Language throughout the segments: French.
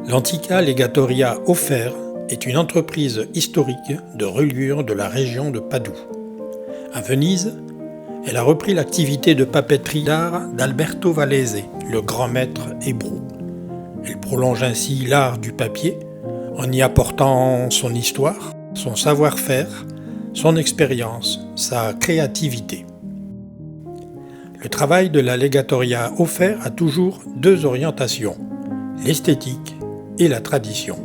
L'Antica Legatoria Offer est une entreprise historique de reliure de la région de Padoue. À Venise, elle a repris l'activité de papeterie d'art d'Alberto Vallese, le grand maître hébreu. Elle prolonge ainsi l'art du papier en y apportant son histoire, son savoir-faire, son expérience, sa créativité. Le travail de la Legatoria Offer a toujours deux orientations, l'esthétique et la tradition.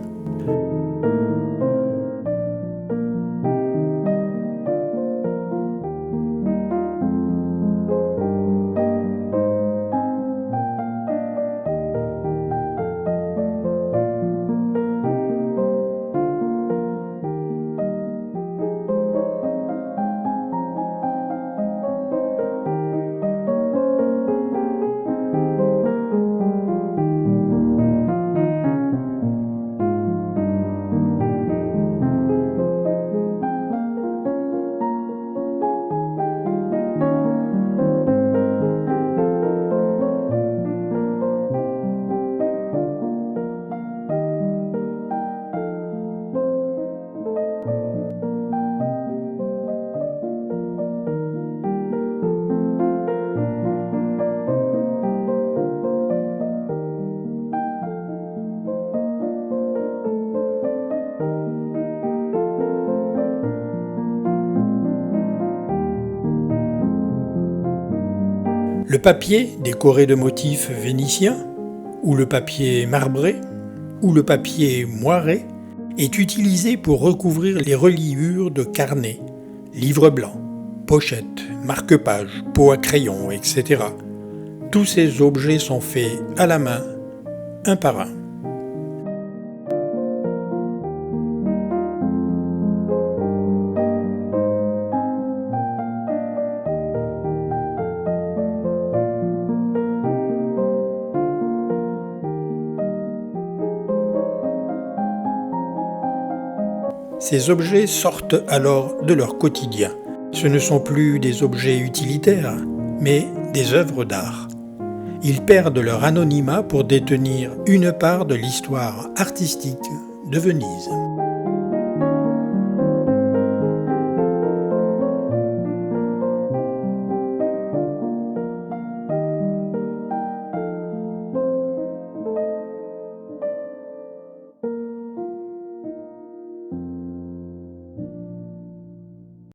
Le papier décoré de motifs vénitiens, ou le papier marbré, ou le papier moiré, est utilisé pour recouvrir les reliures de carnets, livres blancs, pochettes, marque-pages, pots à crayon, etc. Tous ces objets sont faits à la main, un par un. Ces objets sortent alors de leur quotidien. Ce ne sont plus des objets utilitaires, mais des œuvres d'art. Ils perdent leur anonymat pour détenir une part de l'histoire artistique de Venise.